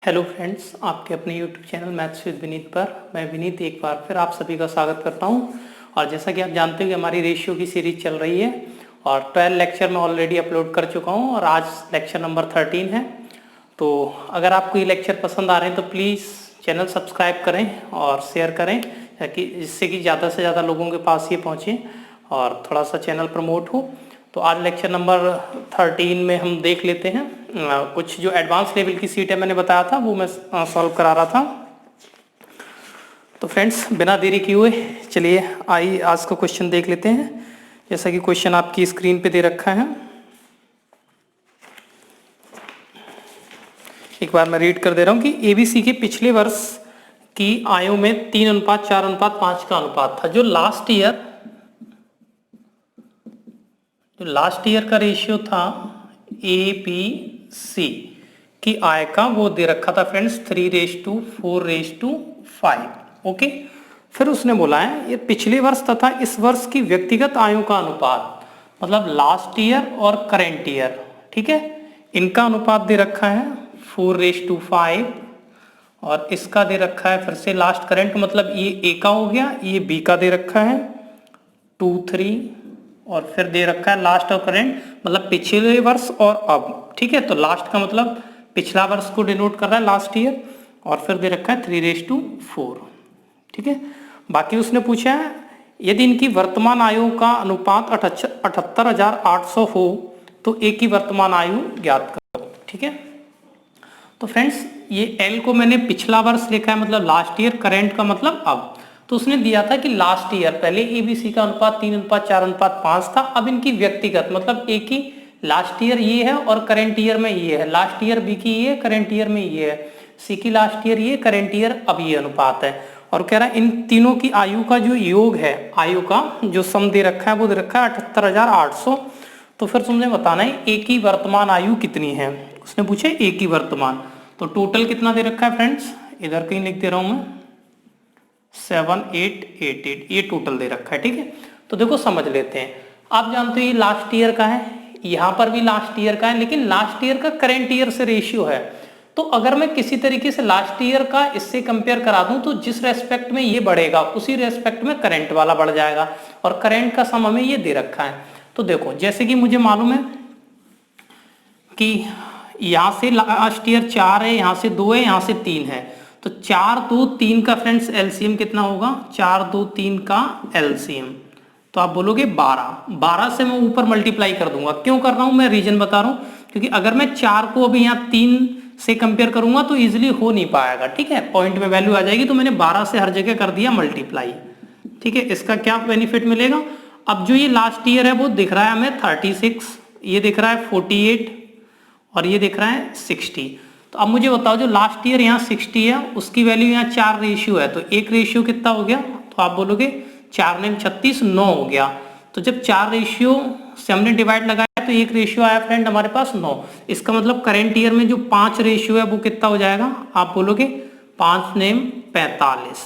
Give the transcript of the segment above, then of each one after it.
Hello friends, आपके अपने YouTube channel maths with Vineet पर मैं विनीत एक बार फिर आप सभी का स्वागत करता हूं। और जैसा कि आप जानते हो कि हमारी रेशियो की सीरीज चल रही है और 12 लेक्चर मैं ऑलरेडी अपलोड कर चुका हूं और आज लेक्चर नंबर 13 है। तो अगर आपको ये लेक्चर पसंद आ रहे हैं तो प्लीज़ चैनल सब्सक्राइब करें और शेयर करें ताकि जिससे कि ज़्यादा से ज़्यादा लोगों के पास ये पहुँचे और थोड़ा सा चैनल प्रमोट हो। तो आज लेक्चर नंबर 13 में हम देख लेते हैं कुछ जो एडवांस लेवल की सीट है मैंने बताया था वो मैं सॉल्व करा रहा था। तो फ्रेंड्स बिना देरी किए हुए चलिए आइए आज का क्वेश्चन देख लेते हैं। जैसा कि क्वेश्चन आपकी स्क्रीन पे दे रखा है, एक बार मैं रीड कर दे रहा हूँ कि एबीसी के पिछले वर्ष की आयों में 3:4:5 का अनुपात था। जो लास्ट ईयर का रेशियो था एबीसी की आय का वो दे रखा था फ्रेंड्स 3:4:5। ओके, फिर उसने बोला है ये पिछले वर्ष तथा इस वर्ष की व्यक्तिगत आयों का अनुपात, मतलब लास्ट ईयर और करेंट ईयर, ठीक है, इनका अनुपात दे रखा है 4:5 और इसका दे रखा है फिर से लास्ट करंट, मतलब ये ए का हो गया, ये बी का दे रखा है 2-3 और फिर दे रखा है लास्ट और करंट मतलब पिछले वर्ष और अब, ठीक है। तो लास्ट का मतलब पिछला वर्ष को डिनोट कर रहा है लास्ट ईयर और फिर दे रखा है 3:4, ठीक है। बाकी उसने पूछा है यदि इनकी वर्तमान आयु का अनुपात 78,800 हो तो ए की वर्तमान आयु ज्ञात करो, ठीक है। तो फ्रेंड्स ये एल को मैंने पिछला वर्ष लिखा है मतलब लास्ट ईयर, करेंट का मतलब अब। तो उसने दिया था कि लास्ट ईयर पहले एबीसी का अनुपात 3:4:5 था, अब इनकी व्यक्तिगत मतलब ए की लास्ट ईयर ये है और करेंट ईयर में ये है, लास्ट ईयर बी की ये करेंट ईयर में ये है, सी की लास्ट ईयर ये करेंट ईयर अब ये अनुपात है। और कह रहा है इन तीनों की आयु का जो योग है, आयु का जो सम दे रखा है वो दे रखा है 78,800। तो फिर तुमने बताना है ए की वर्तमान आयु कितनी है। उसने पूछे ए की वर्तमान, तो टोटल कितना दे रखा है फ्रेंड्स, इधर कहीं लिख दे रहा हूं मैं 7888, ये टोटल दे रखा है, ठीक है। तो देखो समझ लेते हैं, आप जानते हो ये लास्ट ईयर का है, यहां पर भी लास्ट ईयर का है, लेकिन लास्ट ईयर का करंट ईयर से रेशियो है। तो अगर मैं किसी तरीके से लास्ट ईयर का इससे कंपेयर करा दूं तो जिस रेस्पेक्ट में ये बढ़ेगा उसी रेस्पेक्ट में करंट वाला बढ़ जाएगा और करंट का सम हमें ये दे रखा है। तो देखो जैसे कि मुझे मालूम है कि यहां से लास्ट ईयर 4 है, यहां से 2 है, यहां से 3 है, तो 4, 2, 3 का फ्रेंड्स एलसीएम कितना होगा, 4, 2, 3 का एलसीएम, तो आप बोलोगे 12 से मैं ऊपर मल्टीप्लाई कर दूंगा। क्यों कर रहा हूं मैं, रीजन बता रहा हूं, क्योंकि अगर मैं 4 को अभी यहाँ 3 से कंपेयर करूंगा तो इजिली हो नहीं पाएगा, ठीक है, पॉइंट में वैल्यू आ जाएगी। तो मैंने 12 से हर जगह कर दिया मल्टीप्लाई, ठीक है। इसका क्या बेनिफिट मिलेगा, अब जो ये लास्ट ईयर है वो दिख रहा है हमें 36, ये दिख रहा है 48 और ये दिख रहा है 60। तो अब मुझे बताओ जो लास्ट ईयर यहाँ 60 है उसकी वैल्यू यहाँ 4 रेशियो है, तो एक रेशियो कितना हो गया, तो आप बोलोगे 4 ने 36, 9 हो गया। तो जब 4 रेशियो से हमने डिवाइड लगाया तो एक रेशियो आया फ्रेंड हमारे पास 9। इसका मतलब करेंट ईयर में जो 5 रेशियो है वो कितना हो जाएगा, आप बोलोगे 5 ने 45,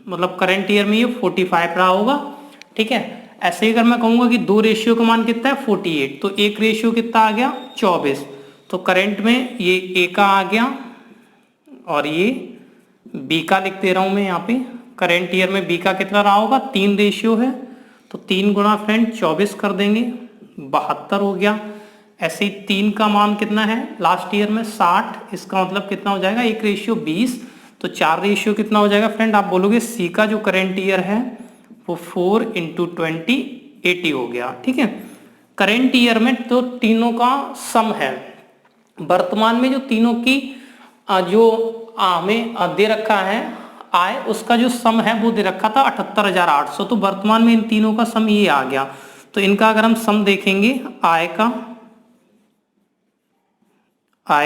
मतलब करंट ईयर में ये 45 रहा होगा, ठीक है। ऐसे ही अगर मैं कहूंगा कि 2 रेशियो का मान कितना है 48, तो एक रेशियो कितना आ गया 24, तो करंट में ये ए का आ गया और ये बी का लिख दे रहा हूं मैं यहाँ पे। करंट ईयर में बी का कितना रहा होगा, 3 रेशियो है, तो 3 गुणा फ्रेंड 24 कर देंगे, 72 हो गया। ऐसे ही 3 का मान कितना है लास्ट ईयर में 60, इसका मतलब कितना हो जाएगा 1 रेशियो 20, तो 4 रेशियो कितना हो जाएगा फ्रेंड, आप बोलोगे सी का जो करंट ईयर है वो 4 × 20 80 हो गया, ठीक है। करंट ईयर में तो तीनों का सम है, वर्तमान में जो तीनों की जो हमें दे रखा है आय, उसका जो सम है वो दे रखा था 78,800, तो वर्तमान में इन तीनों का सम ये आ गया। तो इनका अगर हम सम देखेंगे आय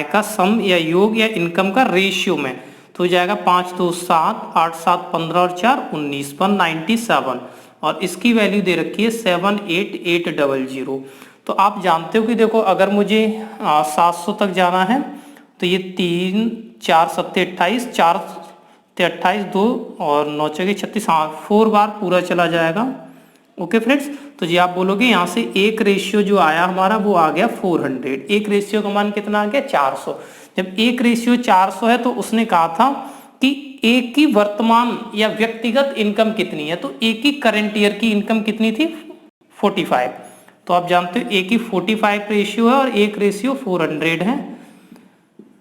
का सम या योग या इनकम का रेशियो में, तो हो जाएगा 5, 2, 7, 8, 7, 15 और 4, 19, 197 और इसकी वैल्यू दे रखी है 78800। तो आप जानते हो कि देखो अगर मुझे 700 तक जाना है तो ये 3, 4, 7, 28, 4, 28, 2 और 9, 36, हाँ 4 बार पूरा चला जाएगा, ओके फ्रेंड्स, तो जी आप बोलोगे यहाँ से एक रेशियो जो आया हमारा वो आ गया 400, एक रेशियो का मान कितना आ गया 400। जब एक रेशियो 400 है तो उसने कहा था कि एक की वर्तमान या व्यक्तिगत इनकम कितनी है, तो एक की करंट ईयर की इनकम कितनी थी 45। तो आप जानते हो एक की 45 रेशियो है और एक रेशियो 400 है,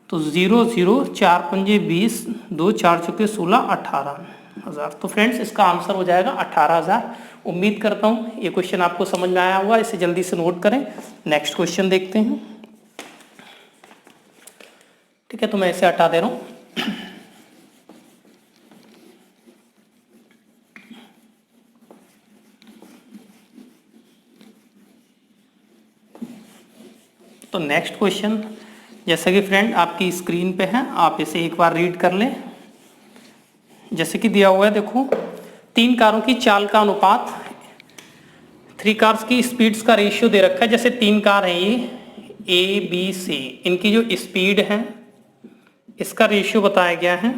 तो 0 0 4 पंजे 20, 2 4 चुके 16, 18,000। तो फ्रेंड्स इसका आंसर हो जाएगा 18,000। उम्मीद करता हूँ ये क्वेश्चन आपको समझ में आया होगा, इसे जल्दी से नोट करें। नेक्स्ट क्वेश्चन देखते हैं। ठीक है, तो मैं इसे हटा दे रहा हूँ। तो नेक्स्ट क्वेश्चन जैसा कि फ्रेंड आपकी स्क्रीन पे है, आप इसे एक बार रीड कर लें। जैसे कि दिया हुआ है, देखो 3 कारों की चाल का अनुपात, 3 कार्स की स्पीड्स का रेशियो दे रखा है। जैसे 3 कार हैं ये A B C, इनकी जो स्पीड है इसका रेशियो बताया गया है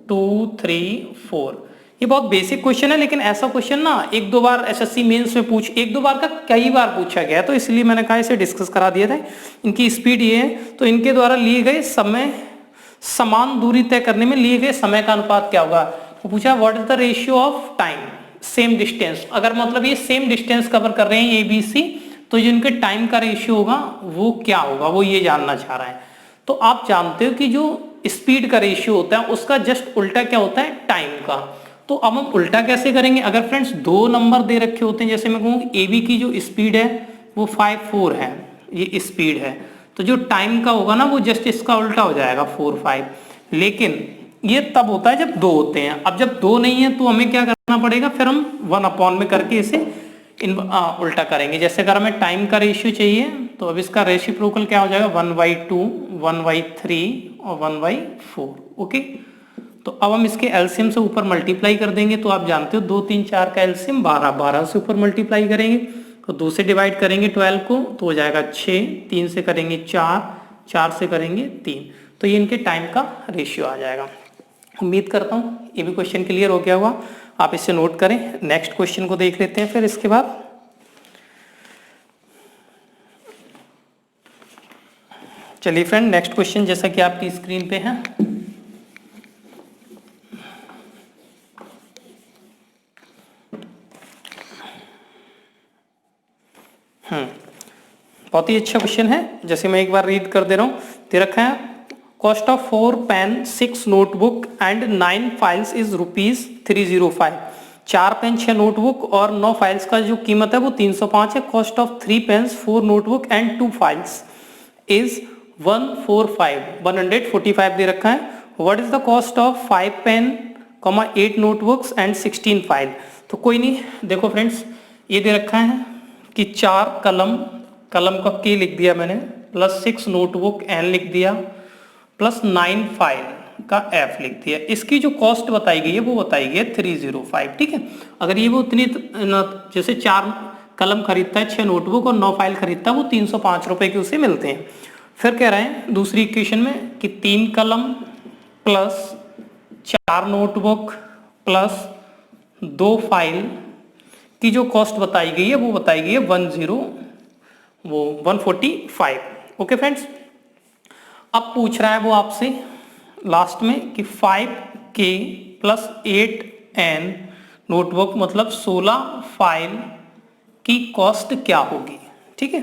2 3 4। ये बहुत बेसिक क्वेश्चन है, लेकिन ऐसा क्वेश्चन ना 1-2 बार SSC मेंस में 1-2 बार का कई बार पूछा गया, तो इसलिए मैंने कहा इसे डिस्कस करा दिया था। इनकी स्पीड ये है, तो इनके द्वारा लिए गए समय, समान दूरी तय करने में लिए गए समय का अनुपात क्या होगा। तो पूछा what is the ratio of time same distance. अगर मतलब ये सेम डिस्टेंस कवर कर रहे हैं ABC, तो जो इनके टाइम का रेशियो होगा वो क्या होगा, वो ये जानना चाह रहा है। तो आप जानते हो कि जो स्पीड का रेशियो होता है उसका जस्ट उल्टा क्या होता है टाइम का। तो अब हम उल्टा कैसे करेंगे, अगर फ्रेंड्स 2 नंबर दे रखे होते हैं, जैसे मैं कहूँ AB की जो स्पीड है वो 54 है, ये स्पीड है, तो जो टाइम का होगा ना वो जस्ट इसका उल्टा हो जाएगा 45। लेकिन ये तब होता है जब 2 होते हैं। अब जब 2 नहीं है तो हमें क्या करना पड़ेगा, फिर हम 1 में करके इसे उल्टा करेंगे। जैसे अगर हमें टाइम का रेशियो चाहिए तो अब इसका रेसिप्रोकल क्या हो जाएगा 1/2, 1/3 और 1/4। ओके, तो अब हम इसके एलसीएम से ऊपर मल्टीप्लाई कर देंगे। तो आप जानते हो 2 3 4 का एलसीएम 12, 12 से ऊपर मल्टीप्लाई करेंगे तो 2 से डिवाइड करेंगे 12 को तो हो जाएगा 6, 3 से करेंगे 4, 4 से करेंगे 3, तो ये इनके टाइम का रेशियो आ जाएगा। उम्मीद करता हूँ ये भी क्वेश्चन क्लियर हो गया होगा, आप इसे नोट करें। नेक्स्ट क्वेश्चन को देख लेते हैं फिर इसके बाद। चलिए फ्रेंड, नेक्स्ट क्वेश्चन जैसा कि आपकी स्क्रीन पे है, बहुत ही अच्छा क्वेश्चन है। जैसे मैं एक बार रीड कर दे रहा हूँ, दे रखा है cost of 4 pen 6 notebook and 9 files is ₹305। 4 pen 6 notebook और 9 फाइल्स का जो कीमत है वो 305 है। Cost of 3 pens 4 notebook and 2 files is 145 दे रखा है। What is the cost of 5 pen 8 notebooks and 16 file. तो कोई नहीं, देखो फ्रेंड्स ये दे रखा है कि 4 कलम का K लिख दिया मैंने, प्लस 6 नोटबुक N लिख दिया, प्लस 9 फाइल का F लिख दिया। इसकी जो कॉस्ट बताई गई है वो बताई गई है 305। ठीक है, अगर ये वो उतनी जैसे 4 कलम खरीदता है, 6 नोटबुक और 9 फाइल खरीदता है, वो 305 रुपए के उसे मिलते हैं। फिर कह रहे हैं दूसरी इक्वेशन में कि 3 कलम प्लस 4 नोटबुक प्लस 2 फाइल की जो कॉस्ट बताई गई है वो बताई गई है 145। ओके फ्रेंड्स, अब पूछ रहा है वो आपसे लास्ट में कि 5K प्लस 8N नोटबुक मतलब 16 फाइल की कॉस्ट क्या होगी। ठीक है,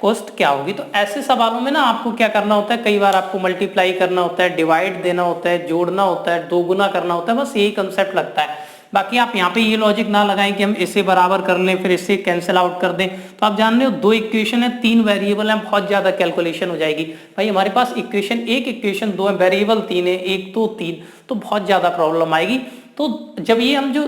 कॉस्ट क्या होगी। तो ऐसे सवालों में ना आपको क्या करना होता है, कई बार आपको मल्टीप्लाई करना होता है, डिवाइड देना होता है, जोड़ना होता है, 2 गुना करना होता है, बस यही कंसेप्ट लगता है। बाकी आप यहाँ पे ये लॉजिक ना लगाएं कि हम इसे बराबर कर लें फिर इसे कैंसिल आउट कर दें। तो आप जान रहे हो 2 इक्वेशन है, 3 वेरिएबल है, बहुत ज्यादा कैलकुलेशन हो जाएगी। भाई हमारे पास इक्वेशन 1 इक्वेशन 2 है, वेरिएबल 3 है, 1 2 3, तो बहुत ज्यादा प्रॉब्लम आएगी। तो जब ये हम जो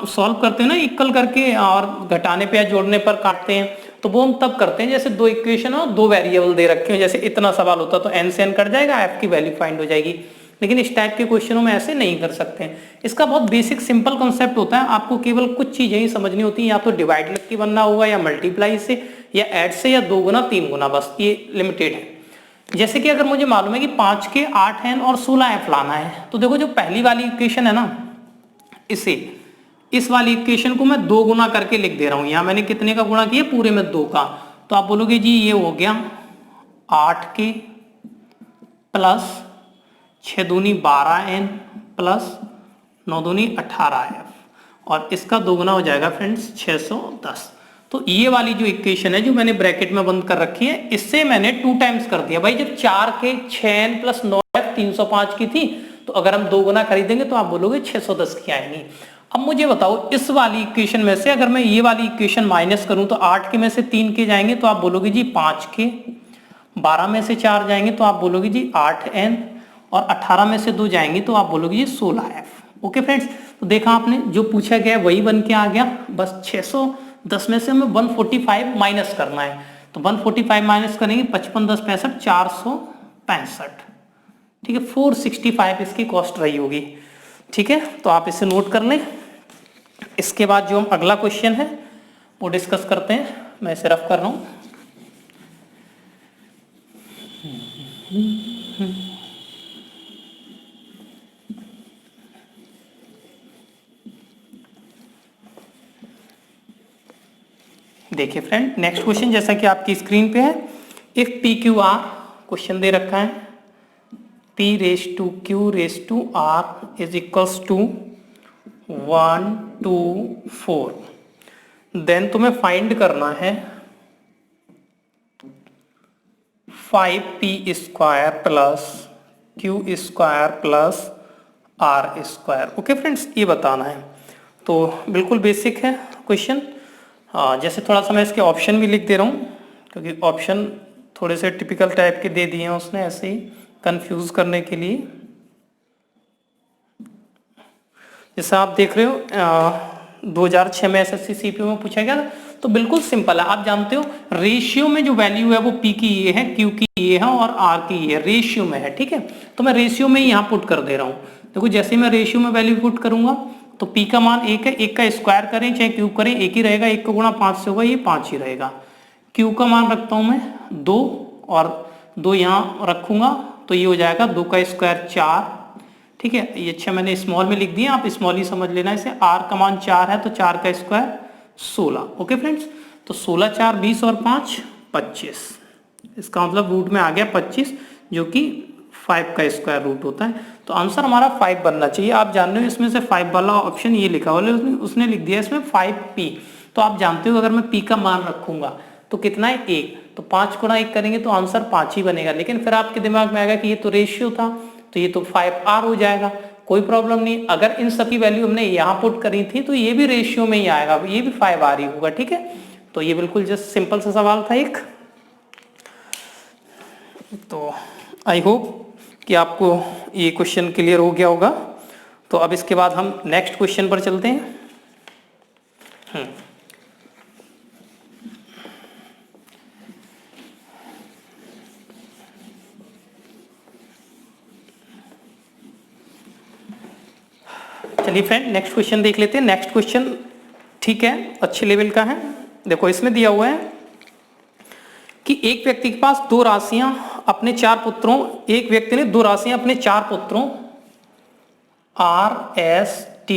सॉल्व करते हैं ना इक्वल करके और घटाने पे या जोड़ने पर काटते हैं, तो वो हम तब करते हैं जैसे 2 इक्वेशन और 2 वेरिएबल दे रखे हो। जैसे इतना सवाल होता तो n से n कट जाएगा, f की वैल्यू फाइंड हो जाएगी। लेकिन इस टाइप के क्वेश्चनों में ऐसे नहीं कर सकते हैं। इसका बहुत बेसिक सिंपल कंसेप्ट होता है, आपको केवल कुछ चीजें ही समझनी होती हैं, या तो डिवाइड लिख के बनना होगा, या मल्टीप्लाई से, या ऐड से, या 2 गुना 3 गुना, बस ये लिमिटेड है। जैसे कि अगर मुझे मालूम है कि 5K 8N और 16F लाना है, तो देखो जो पहली वाली इक्वेशन है ना, इसे इस वाली इक्वेशन को मैं 2 गुना करके लिख दे रहा हूं। यहां मैंने कितने का गुणा किया, पूरे में 2 का। तो आप बोलोगे जी ये हो गया 8k प्लस 6 दूनी 12n प्लस 9 दूनी 18f, और इसका 2 गुना हो जाएगा फ्रेंड्स 610। तो ये वाली जो इक्वेशन है जो मैंने ब्रैकेट में बंद कर रखी है, इससे मैंने 2 टाइम्स कर दिया। भाई जब 4k 6n प्लस 9f 305 की थी, तो अगर हम 2 गुना खरीदेंगे तो आप बोलोगे 610 की आएंगी। अब मुझे बताओ इस वाली इक्वेशन में से अगर मैं ये वाली इक्वेशन माइनस करूं तो 8 के में से 3 के जाएंगे तो आप बोलोगे जी 5 के, 12 में से 4 जाएंगे तो आप बोलोगे जी 8n, और 18 में से 2 जाएंगे तो आप बोलोगे जी 16f। ओके फ्रेंड्स, तो देखा आपने जो पूछा गया वही बन के आ गया। बस 610 में से हमें 145 माइनस करना है। तो 145 माइनस करेंगे, 55 10 65 465, ठीक है। 465 इसकी कॉस्ट रही होगी, ठीक है। तो आप इसे नोट कर लें। इसके बाद जो हम अगला क्वेश्चन है वो डिस्कस करते हैं। मैं इसे रफ कर रहा हूं। देखिए फ्रेंड, नेक्स्ट क्वेश्चन जैसा कि आपकी स्क्रीन पे है, if P Q R question दे रखा है, p raise to q raise to r is equals to 1 2 4, then तुम्हें फाइंड करना है 5p square plus q square plus r square. Okay friends, ये बताना है। तो बिल्कुल बेसिक है क्वेश्चन। जैसे थोड़ा सा मैं इसके ऑप्शन भी लिख दे रहा हूँ, क्योंकि ऑप्शन थोड़े से टिपिकल टाइप के दे दिए हैं उसने ऐसे ही कंफ्यूज करने के लिए। जैसा आप देख रहे हो 2006 में एसएससी सीपीयू में पूछा गया था। तो बिल्कुल सिंपल है, आप जानते हो रेशियो में जो वैल्यू है वो p की ये है, q की ये है और r की ये है, रेशियो में है, ठीक है। तो मैं रेशियो में ही यहाँ पुट कर दे रहा हूँ। देखो जैसे मैं रेशियो में वैल्यू पुट करूंगा तो p का मान 1 है, 1 का स्क्वायर करें चाहे क्यूब करें एक ही रहेगा, 1 का गुणा 5 से होगा, ये 5 ही रहेगा। q का मान रखता हूं मैं 2 और 2 यहाँ रखूंगा तो ये हो जाएगा 2 का स्क्वायर 4, ठीक है। ये अच्छा मैंने स्मॉल में लिख दिया, आप स्मॉल ही समझ लेना इसे। r का मान 4 है तो 4 का स्क्वायर 16। ओके फ्रेंड्स, तो 16 4 20 और 5 25, इसका मतलब रूट में आ गया 25, जो कि 5 का स्क्वायर रूट होता है। तो आंसर हमारा 5 बनना चाहिए। आप जान रहे हो इसमें से 5 वाला ऑप्शन ये लिखा हुआ है, उसने लिख दिया इसमें 5p। तो आप जानते हो अगर मैं p का मान रखूंगा तो कितना है 1, तो 5 गुणा 1 करेंगे तो आंसर 5 ही बनेगा। लेकिन फिर आपके दिमाग में आएगा कि ये तो रेशियो था, तो ये तो 5r हो जाएगा। कोई प्रॉब्लम नहीं, अगर इन सबकी वैल्यू हमने यहाँ पुट करी थी तो ये भी रेशियो में ही आएगा, ये भी 5r ही होगा, ठीक है। तो ये बिल्कुल जस्ट सिंपल सा सवाल था एक। तो आई होप कि आपको ये क्वेश्चन क्लियर हो गया होगा। तो अब इसके बाद हम नेक्स्ट क्वेश्चन पर चलते हैं। चलिए फ्रेंड, नेक्स्ट क्वेश्चन देख लेते हैं। नेक्स्ट क्वेश्चन ठीक है, अच्छे लेवल का है। देखो इसमें दिया हुआ है कि एक व्यक्ति के पास 2 राशियां अपने 4 पुत्रों, एक व्यक्ति ने 2 राशियां अपने 4 पुत्रों R S T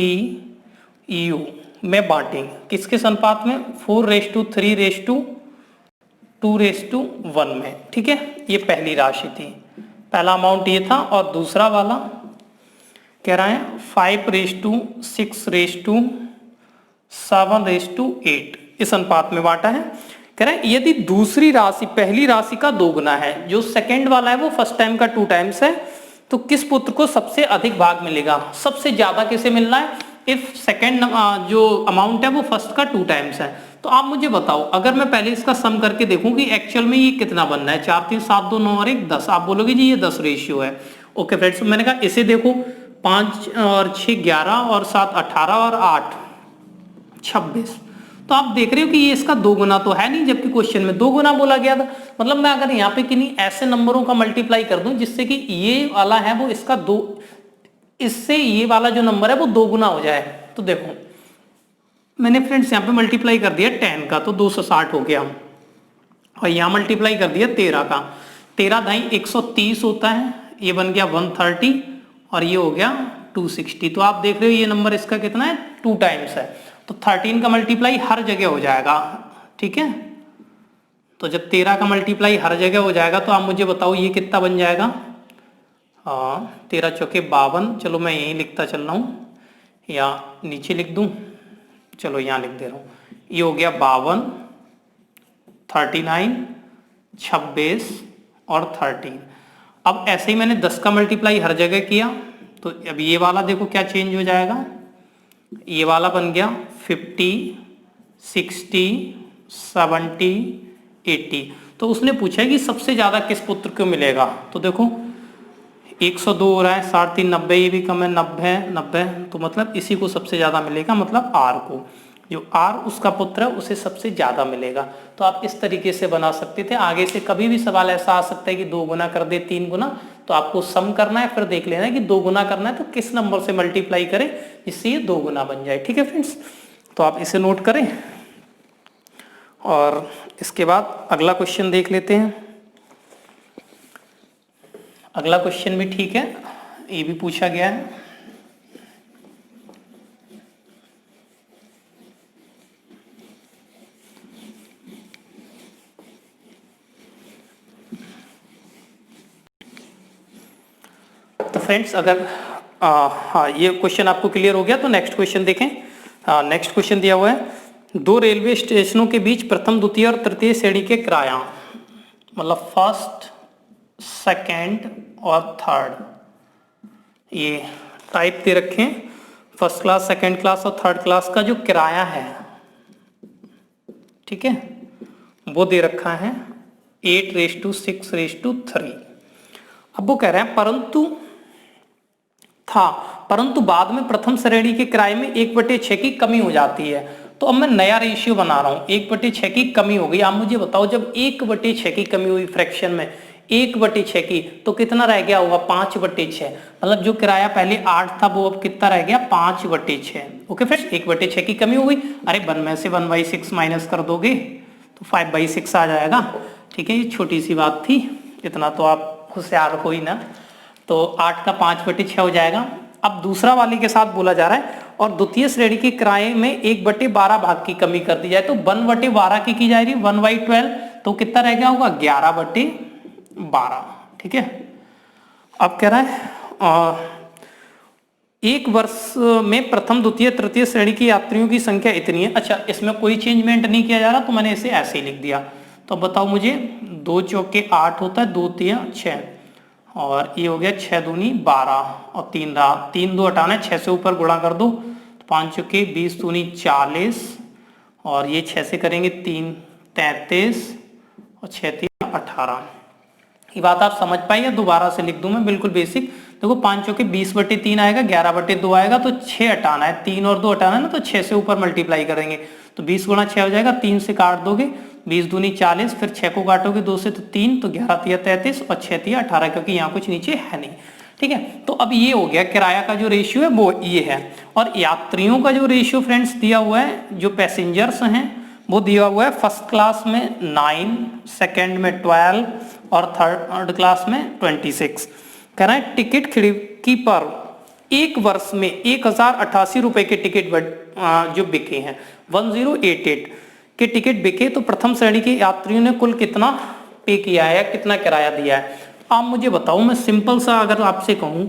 U में बांटी। किसके अनुपात में? 4:3:2:1 में, ठीक है। ये पहली राशि थी, पहला अमाउंट ये था। और दूसरा वाला कह रहा है 5:6:7:8 इस अनुपात में बांटा है। कह रहा है यदि दूसरी राशि पहली राशि का 2 गुना है, जो सेकंड वाला है वो फर्स्ट टाइम का 2 टाइम्स है, तो किस पुत्र को सबसे अधिक भाग मिलेगा? सबसे ज्यादा किसे मिलना है? इफ सेकंड जो अमाउंट है वो फर्स्ट का 2 टाइम्स है। तो आप मुझे बताओ, अगर मैं पहले इसका सम करके देखूं कि एक्चुअल में ये कितना बनना है। 4 3 7 2 9 और 1 10। आप बोलोगे जी ये 10 रेशियो है। ओके फ्रेंड्स, मैंने कहा इसे देखो, 5 और 6 11 और 7 18 और 8 26। तो आप देख रहे हो कि ये इसका 2 गुना तो है नहीं, जबकि क्वेश्चन में 2 गुना बोला गया था। मतलब मैं अगर यहाँ पे किन्हीं ऐसे नंबरों का मल्टीप्लाई कर दूं जिससे कि ये वाला है वो इसका 2, इससे ये वाला जो नंबर है वो 2 गुना हो जाए। तो देखो मैंने फ्रेंड्स यहाँ पे मल्टीप्लाई कर दिया 10 का, तो 260 हो गया। और यहाँ मल्टीप्लाई कर दिया 13 का, 13 दाई 130 होता है, ये बन गया 130 और ये हो गया 260। तो आप देख रहे हो ये नंबर इसका कितना है, 2 टाइम्स है। तो 13 का मल्टीप्लाई हर जगह हो जाएगा, ठीक है। तो जब 13 का मल्टीप्लाई हर जगह हो जाएगा तो आप मुझे बताओ ये कितना बन जाएगा। 13 चौके 52। चलो मैं यहीं लिखता चल रहा हूँ, या नीचे लिख दूँ, चलो यहाँ लिख दे रहा हूँ। ये हो गया 52, 39, 26 और 13। अब ऐसे ही मैंने 10 का मल्टीप्लाई हर जगह किया, तो अब ये वाला देखो क्या चेंज हो जाएगा। ये वाला बन गया 50, 60, 70, 80। तो उसने पूछा है कि सबसे ज्यादा किस पुत्र को मिलेगा। तो देखो 102 हो रहा है, 3.5 90, ये भी कम है, 90 90, तो मतलब इसी को सबसे ज्यादा मिलेगा, मतलब आर को। जो आर उसका पुत्र है उसे सबसे ज्यादा मिलेगा। तो आप इस तरीके से बना सकते थे। आगे से कभी भी सवाल ऐसा आ सकता है कि 2 गुना कर दे 3 गुना, तो आपको सम करना है, फिर देख लेना है कि 2 गुना करना है तो किस नंबर से मल्टीप्लाई करें जिससे ये 2 गुना बन जाए। ठीक है फ्रेंड्स, तो आप इसे नोट करें और इसके बाद अगला क्वेश्चन देख लेते हैं। अगला क्वेश्चन भी ठीक है, ये भी पूछा गया है। तो फ्रेंड्स अगर हाँ ये क्वेश्चन आपको क्लियर हो गया तो नेक्स्ट क्वेश्चन देखें। नेक्स्ट क्वेश्चन दिया हुआ है, 2 रेलवे स्टेशनों के बीच प्रथम द्वितीय और तृतीय श्रेणी के किराया, मतलब फर्स्ट सेकंड और थर्ड, ये टाइप दे रखे हैं। फर्स्ट क्लास, सेकंड क्लास और थर्ड क्लास का जो किराया है, ठीक है, वो दे रखा है 8:6:3। अब वो कह रहे हैं परंतु बाद में प्रथम श्रेणी के किराए में 1/6 की कमी हो जाती है। तो अब मैं नया रेशियो बना रहा हूं, 1/6 की कमी हो गई। आप मुझे बताओ जब 1/6 की कमी हुई फ्रैक्शन में 1/6 की, तो कितना रह गया होगा 5/6। मतलब जो किराया पहले 8 था वो अब कितना रह गया 5/6। ओके फ्रेंड्स, 1/6 की कमी हो गई। अरे 1 में से 1/6 माइनस कर दोगे तो 5/6 आ जाएगा। ठीक है, ये छोटी सी बात थी, इतना तो आप होशियार हो ही ना। तो 8 का 5/6 हो जाएगा। अब दूसरा वाले के साथ बोला जा रहा है और द्वितीय श्रेणी के किराए में 1/12 भाग की कमी कर दी जाए, तो 1/12 की जा रही है 1/12, तो कितना रह गया होगा 11/12। ठीक है, अब कह रहा है एक वर्ष में प्रथम द्वितीय तृतीय श्रेणी की यात्रियों की संख्या इतनी है। अच्छा, इसमें कोई चेंजमेंट नहीं किया जा रहा तो मैंने इसे ऐसे ही लिख दिया। तो बताओ मुझे, 2 चौके 8 होता है, 2 तिया 6, और ये हो गया 6 दूनी 12 और 3 रहा, 3 2 हटाना है, 6 से ऊपर गुणा कर दो, 5 चौके 20 दूनी 40, और ये 6 से करेंगे 3 33 और 6 3 18। ये बात आप समझ पाए या दोबारा से लिख दूं मैं, बिल्कुल बेसिक। देखो 5 चौके 20/3 आएगा, 11/2 आएगा, तो 6 हटाना है, 3 और 2 हटाना है ना, तो 6 से ऊपर मल्टीप्लाई करेंगे तो 20 गुणा 6 हो जाएगा, 3 से काट दोगे 20 दूनी 40, फिर 6 को काटोगे 2 से तो 3, तो 11 तिया 33 और 6 तिया 18, क्योंकि यहाँ कुछ नीचे है नहीं। ठीक है, तो अब ये हो गया किराया का जो रेशियो है वो ये है। और यात्रियों का जो रेशियो फ्रेंड्स दिया हुआ है, जो पैसेंजर्स हैं वो दिया हुआ है फर्स्ट क्लास में 9, सेकेंड में 12 और थर्ड क्लास में 26। कह रहा है टिकट खिड़की पर एक वर्ष में 1088 रुपए के टिकट जो बिके हैं, 1088 के टिकट बिके, तो प्रथम श्रेणी के यात्रियों ने कुल कितना पे किया है, कितना किराया दिया है। आप मुझे बताओ, मैं सिंपल सा अगर आपसे कहूं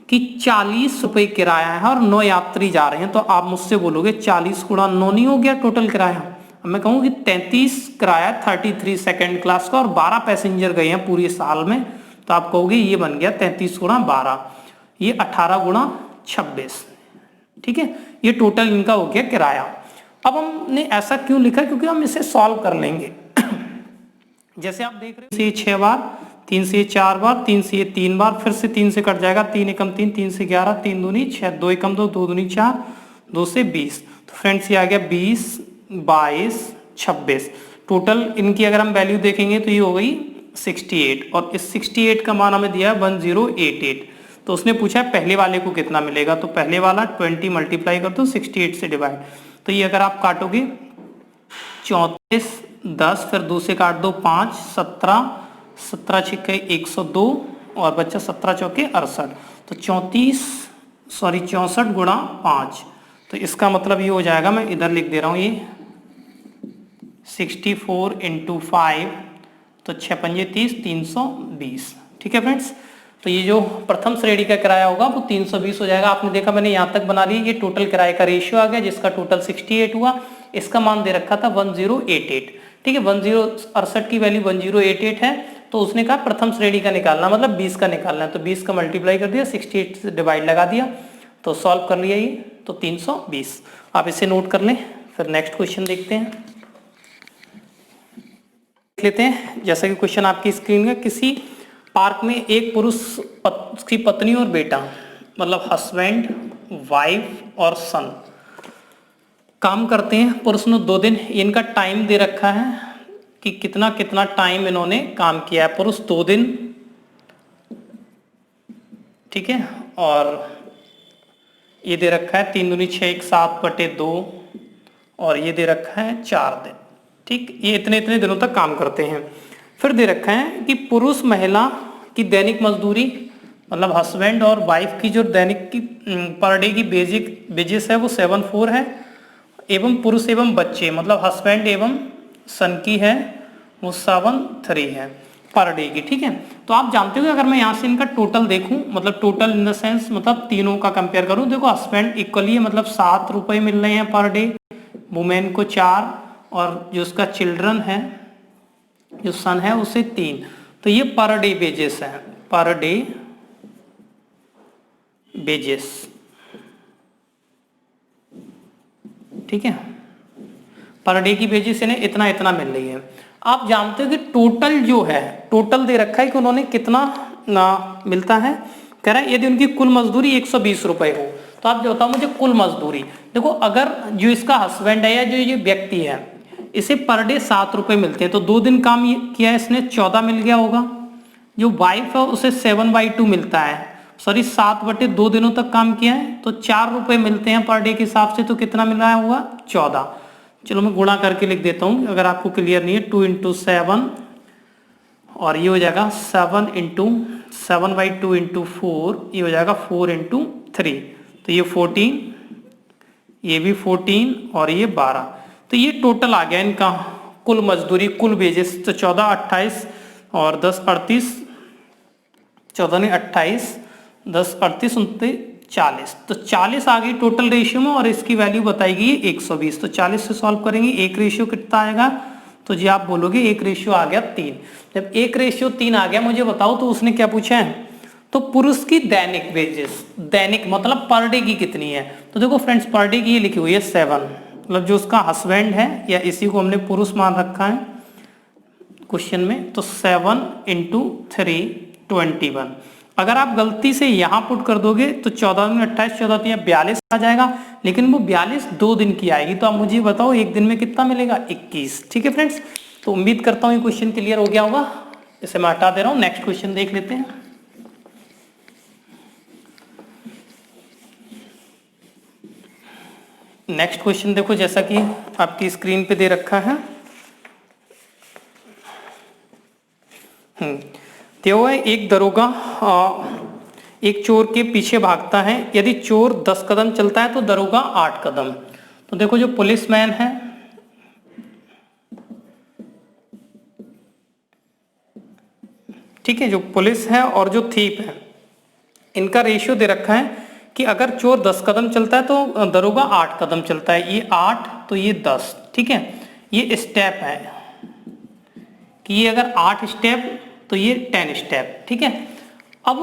कि 40 रुपए किराया है और 9 यात्री जा रहे हैं, तो आप मुझसे बोलोगे 40 गुणा 9 नहीं हो गया टोटल किराया। अब मैं कहूँ कि 33 किराया 33 सेकेंड क्लास का और 12 पैसेंजर गए हैं पूरे साल में, तो आप कहोगे ये बन गया 33 गुणा 12, ये 18 गुणा 26। ठीक है, ये टोटल इनका हो गया किराया। अब हमने ऐसा क्यों लिखा, क्योंकि हम इसे सॉल्व कर लेंगे। जैसे आप देख रहे हो, 6 बार, 3 से 4 बार, 3 से 3 बार, फिर से 3 से कट जाएगा, 3 एकम 3, 3 से 11, 3 दूनी 6, 2 एकम 2, 2 दूनी 4, 2 से 20। तो फ्रेंड्स ये आ गया 20, 22, 26। टोटल इनकी अगर हम वैल्यू देखेंगे तो ये हो गई 68, और इस 68 का मान हमें दिया है 1088। तो उसने पूछा है पहले वाले को कितना मिलेगा, तो पहले वाला 20 मल्टीप्लाई कर दो 68 से डिवाइड, तो ये अगर आप काटोगे 34, 10, फिर 2 से काट दो 5, 17, 17 छिक्के 102 और बच्चा 17 चौके 68, तो 34 सॉरी 64 गुणा 5, तो इसका मतलब ये हो जाएगा, मैं इधर लिख दे रहा हूँ ये 64 इंटू 5, तो 6 पंजे 30, 320। ठीक है फ्रेंड्स, तो ये जो प्रथम श्रेणी का किराया होगा वो 320 हो जाएगा। आपने देखा मैंने यहाँ तक बना लिया, ये टोटल किराए का रेशियो आ गया जिसका टोटल 68 हुआ। इसका मान दे रखा था 1088। ठीक है, 1068 की वैल्यू 1088 है, तो उसने कहा प्रथम श्रेणी का निकालना मतलब 20 का निकालना है, तो 20 का मल्टीप्लाई कर दिया, 68 से डिवाइड लगा दिया, तो सॉल्व कर लिया ये, तो 320। आप इसे नोट कर लें। फिर नेक्स्ट क्वेश्चन देखते हैं, लेते हैं। जैसा कि क्वेश्चन आपकी स्क्रीन में, किसी पार्क में एक पुरुष की पत्नी और बेटा मतलब हस्बैंड, वाइफ और सन काम करते हैं। पुरुष ने 2 दिन, इनका टाइम दे रखा है कि कितना कितना टाइम इन्होंने काम किया है। पुरुष 2 दिन, ठीक है, और ये दे रखा है 3 दूनी 6, 1 7/2, और ये दे रखा है 4 दिन। ठीक, ये इतने इतने दिनों तक काम करते हैं। फिर दे रखा है कि पुरुष महिला की दैनिक मजदूरी मतलब हस्बैंड और वाइफ की जो दैनिक की पर डे की बेसिक वेजेस है वो 74 है, एवं पुरुष एवं बच्चे मतलब हस्बैंड एवं सन की है वो 73 है पर डे की। ठीक है, तो आप जानते हो कि अगर मैं यहाँ से इनका टोटल देखूं, मतलब टोटल इन द सेंस मतलब तीनों का कंपेयर करूं, देखो हस्बैंड इक्वली है मतलब 7 रुपये मिल रहे हैं पर डे, वुमेन को 4, और जो उसका चिल्ड्रन है जो सन है उसे 3, तो ये पर डे वेजेस है, पर डे वेजेस। ठीक है, पर डे की वेजेस इन्हें इतना इतना मिल रही है। आप जानते हो कि टोटल जो है, टोटल दे रखा है कि उन्होंने कितना मिलता है। कह रहा है यदि उनकी कुल मजदूरी 120 रुपए हो, तो आप जो बताओ मुझे कुल मजदूरी। देखो अगर जो इसका हस्बैंड है या जो ये व्यक्ति है इसे पर डे 7 रुपए मिलते हैं, तो 2 दिन काम किया है इसने 14 मिल गया होगा। जो वाइफ है उसे 7/2 मिलता है, सॉरी 7/2 दिनों तक काम किया है, तो 4 रुपए मिलते हैं पर डे के हिसाब से, तो कितना मिल रहा होगा 14। चलो मैं गुणा करके लिख देता हूँ अगर आपको क्लियर नहीं है। 2 × 7, और ये हो जाएगा 7 × 7/2 × 4, ये हो जाएगा 4 × 3, तो ये 14, ये भी 14 और ये 12, तो ये टोटल आ गया इनका कुल मजदूरी, कुल वेजेस। तो 14 28 और 10 38, 14 ने 28, 10 38 29 40, तो 40 आ गई टोटल रेशियो में, और इसकी वैल्यू बताई गई 120। तो 40 से सॉल्व करेंगे, एक रेशियो कितना आएगा, तो जी आप बोलोगे एक रेशियो आ गया 3। जब एक रेशियो 3 आ गया, मुझे बताओ तो उसने क्या पूछा है, तो पुरुष की दैनिक वेजेस, दैनिक मतलब पर डे की कितनी है। तो देखो फ्रेंड्स पर डे की ये लिखी हुई है 7, मतलब जो उसका हस्बैंड है या इसी को हमने पुरुष मान रखा है क्वेश्चन में, तो 7 × 3 21। अगर आप गलती से यहाँ पुट कर दोगे तो 14 में 28, 14 42 आ जाएगा, लेकिन वो 42 2 दिन की आएगी। तो आप मुझे बताओ एक दिन में कितना मिलेगा 21। ठीक है फ्रेंड्स, तो उम्मीद करता हूँ ये क्वेश्चन क्लियर हो गया होगा। इसे मैं हटा दे रहा हूँ, नेक्स्ट क्वेश्चन देख लेते हैं। नेक्स्ट क्वेश्चन देखो, जैसा कि आपकी स्क्रीन पे दे रखा है, तो है एक दरोगा एक चोर के पीछे भागता है। यदि चोर 10 कदम चलता है तो दरोगा 8 कदम। तो देखो जो पुलिसमैन है, ठीक है, जो पुलिस है और जो थीप है, इनका रेशियो दे रखा है कि अगर चोर 10 कदम चलता है तो दरोगा 8 कदम चलता है। ये 8 तो ये 10, ठीक है, ये स्टेप है कि ये अगर 8 स्टेप तो ये 10 स्टेप। ठीक है, अब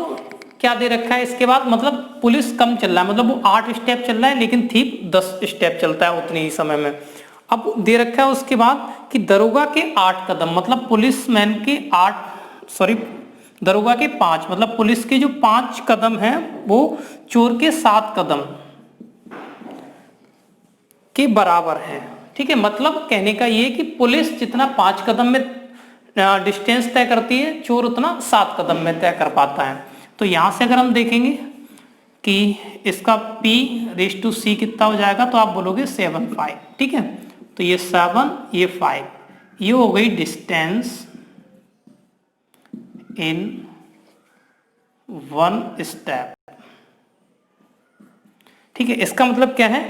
क्या दे रखा है इसके बाद, मतलब पुलिस कम चल रहा है, मतलब वो 8 स्टेप चल रहा है लेकिन थीप 10 स्टेप चलता है उतने ही समय में। अब दे रखा है उसके बाद कि दरोगा के 8 कदम, मतलब पुलिसमैन के 8 सॉरी दरोगा के 5, मतलब पुलिस के जो 5 कदम हैं वो चोर के 7 कदम के बराबर है। ठीक है, मतलब कहने का ये कि पुलिस जितना 5 कदम में डिस्टेंस तय करती है, चोर उतना 7 कदम में तय कर पाता है। तो यहां से अगर हम देखेंगे कि इसका P/C कितना हो जाएगा, तो आप बोलोगे 7 5। ठीक है, तो ये 7 ये 5, ये हो गई डिस्टेंस इन 1 स्टेप। ठीक है, इसका मतलब क्या है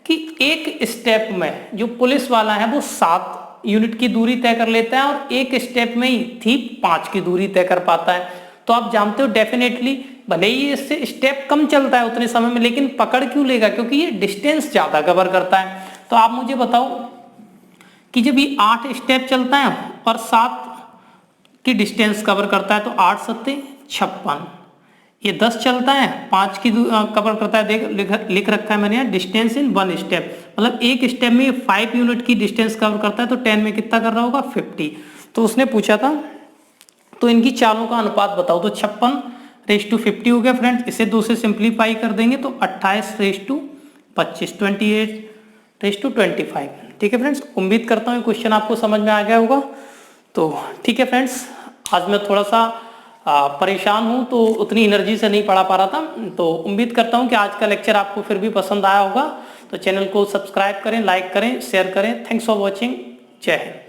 कि एक स्टेप में जो पुलिस वाला है वो 7 यूनिट की दूरी तय कर लेता है और एक स्टेप में ही ठीक 5 की दूरी तय कर पाता है। तो आप जानते हो डेफिनेटली भले ही इससे स्टेप कम चलता है उतने समय में, लेकिन पकड़ क्यों लेगा, क्योंकि ये डिस्टेंस ज्यादा कवर करता है। तो आप मुझे बताओ कि जब ये 8 स्टेप चलता है और 7 की डिस्टेंस कवर करता है तो 8 सत्ते 56, ये 10 चलता है 5 की कवर करता है, देख लिख रखा है मैंने यहाँ डिस्टेंस इन 1 स्टेप, मतलब एक स्टेप में 5 यूनिट की डिस्टेंस कवर करता है तो 10 में कितना कर रहा होगा 50। तो उसने पूछा था तो इनकी चालों का अनुपात बताओ, तो 56:50 हो गया फ्रेंड्स। इसे 2 से सिंप्लीफाई कर देंगे तो 28:25, 28:25। ठीक है फ्रेंड्स, उम्मीद करता हूँ क्वेश्चन आपको समझ में आ गया होगा। तो ठीक है फ्रेंड्स, आज मैं थोड़ा सा परेशान हूँ तो उतनी एनर्जी से नहीं पढ़ा पा रहा था, तो उम्मीद करता हूँ कि आज का लेक्चर आपको फिर भी पसंद आया होगा। तो चैनल को सब्सक्राइब करें, लाइक करें, शेयर करें। Thanks for watching. जय हिंद।